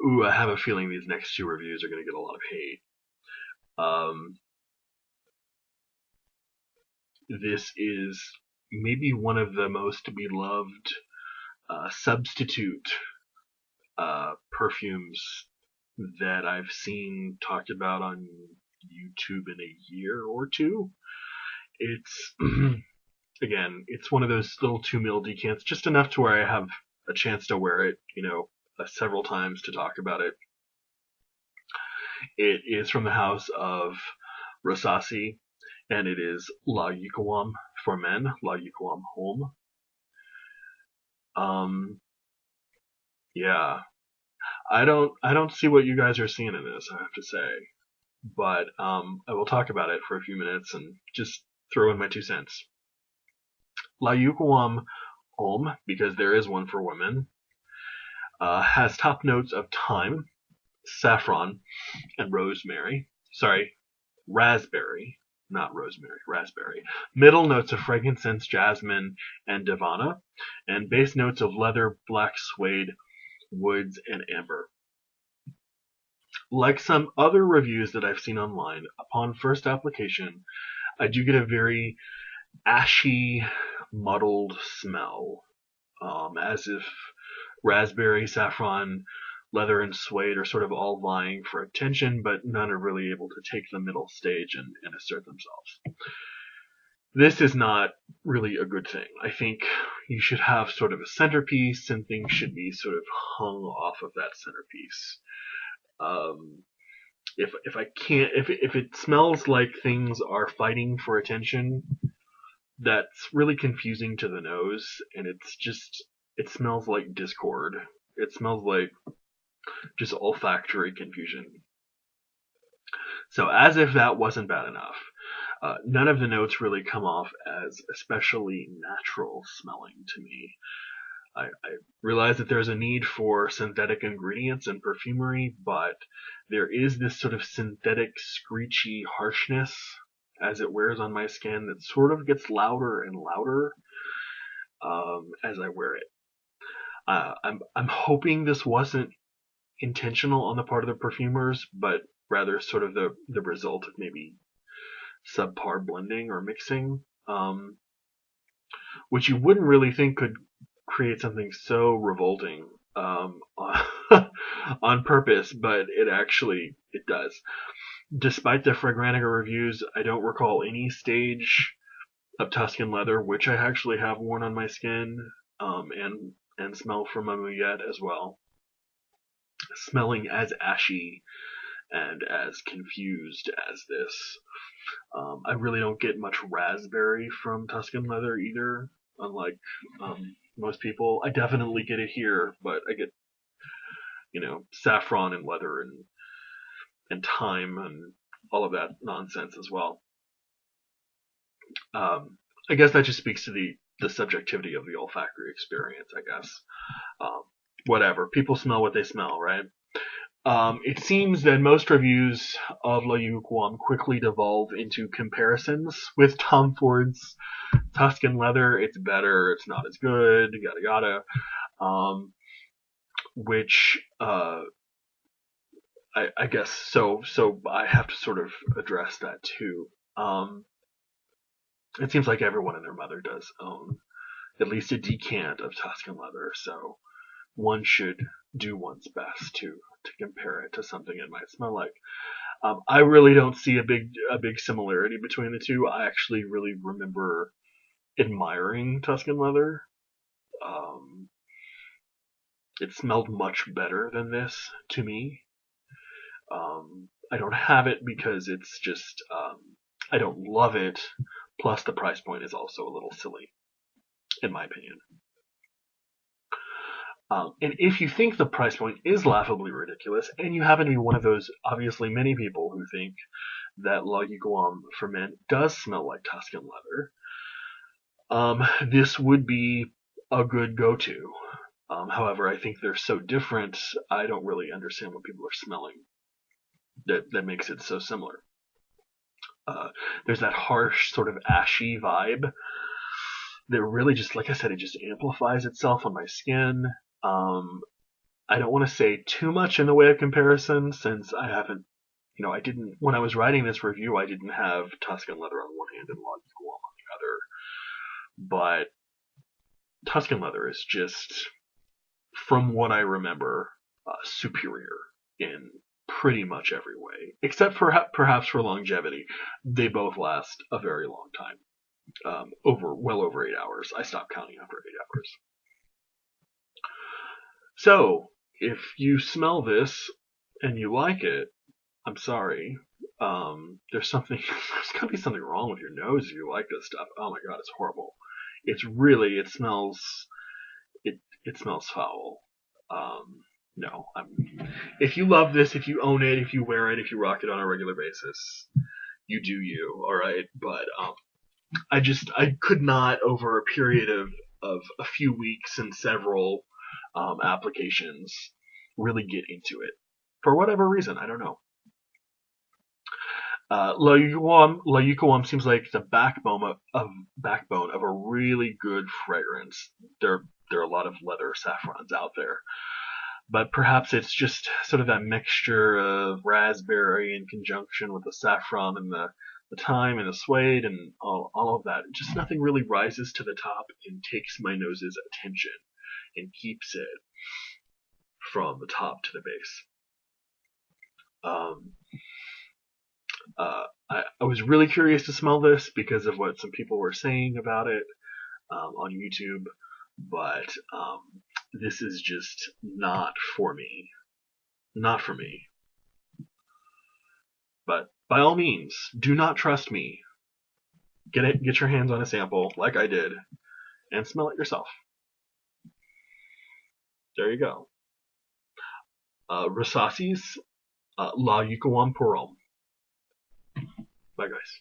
Ooh, I have a feeling these next two reviews are going to get a lot of hate. Um, this is maybe one of the most beloved substitute perfumes that I've seen talked about on YouTube in a year or two. It's again, it's one of those little 2 ml decants, just enough to where I have a chance to wear it, several times to talk about it. It is from the house of Rasasi, and it is La Yuqawam for men, La Yuqawam Homme. Um, yeah, I don't see what you guys are seeing in this, I have to say, but I will talk about it for a few minutes and just throw in my 2 cents. La Yuqawam Homme, because there is one for women, has top notes of thyme, saffron, and rosemary. Sorry, raspberry, not rosemary, raspberry. Middle notes of frankincense, jasmine, and divana, and base notes of leather, black suede, woods, and amber. Like some other reviews that I've seen online, upon first application, I do get a very ashy, muddled smell, as if raspberry, saffron, leather, and suede are sort of all vying for attention, but none are really able to take the middle stage and assert themselves. This is not really a good thing. I think you should have sort of a centerpiece, and things should be sort of hung off of that centerpiece. Um, if I can't, if it smells like things are fighting for attention, that's really confusing to the nose, and it smells like discord. It smells like just olfactory confusion. So as if that wasn't bad enough, none of the notes really come off as especially natural smelling to me. I realize that there's a need for synthetic ingredients in perfumery, but there is this sort of synthetic screechy harshness as it wears on my skin that sort of gets louder and louder as I wear it. I'm hoping this wasn't intentional on the part of the perfumers, but rather sort of the result of maybe subpar blending or mixing, which you wouldn't really think could create something so revolting on purpose, but it does. Despite the Fragrantica reviews, I don't recall any stage of Tuscan leather, which I actually have worn on my skin, and smell from a mouillette as well, smelling as ashy and as confused as this. I really don't get much raspberry from Tuscan leather either, unlike most people. I definitely get it here, but I get saffron and leather and thyme and all of that nonsense as well. I guess that just speaks to the subjectivity of the olfactory experience, I guess. Whatever. People smell what they smell, right? It seems that most reviews of La Yuqawam quickly devolve into comparisons with Tom Ford's Tuscan leather. It's better, it's not as good, yada yada. Which I guess so. So I have to sort of address that too. It seems like everyone and their mother does own at least a decant of Tuscan leather, so one should do one's best to compare it to something it might smell like. I really don't see a big similarity between the two. I actually really remember admiring Tuscan leather. It smelled much better than this to me. I don't have it because it's just I don't love it. Plus, the price point is also a little silly, in my opinion. And if you think the price point is laughably ridiculous, and you happen to be one of those obviously many people who think that La Yuqawam for men does smell like Tuscan leather, this would be a good go-to. However, I think they're so different, I don't really understand what people are smelling that makes it so similar. There's that harsh, sort of ashy vibe that really just, like I said, it just amplifies itself on my skin. I don't want to say too much in the way of comparison since I haven't, I didn't, when I was writing this review, I didn't have Tuscan leather on one hand and La Yuqawam on the other. But Tuscan leather is just, from what I remember, superior in pretty much every way, except for perhaps for longevity. They both last a very long time, well over 8 hours. I stopped counting after 8 hours. So, if you smell this and you like it, I'm sorry. There's something. There's gotta be something wrong with your nose if you like this stuff. Oh my god, it's horrible. It's really. It smells. It smells foul. No, if you love this, if you own it, if you wear it, if you rock it on a regular basis, you do you, all right. But I could not over a period of a few weeks and several applications really get into it for whatever reason. I don't know. La Yuqawam seems like the backbone of a really good fragrance. There are a lot of leather saffrons out there, but perhaps it's just sort of that mixture of raspberry in conjunction with the saffron and the thyme and the suede and all of that. Just nothing really rises to the top and takes my nose's attention and keeps it from the top to the base. I was really curious to smell this because of what some people were saying about it on YouTube, but this is just not for me. Not for me. But by all means, do not trust me. Get your hands on a sample, like I did, and smell it yourself. There you go. Rasasi's La Yuqawam Homme. Bye, guys.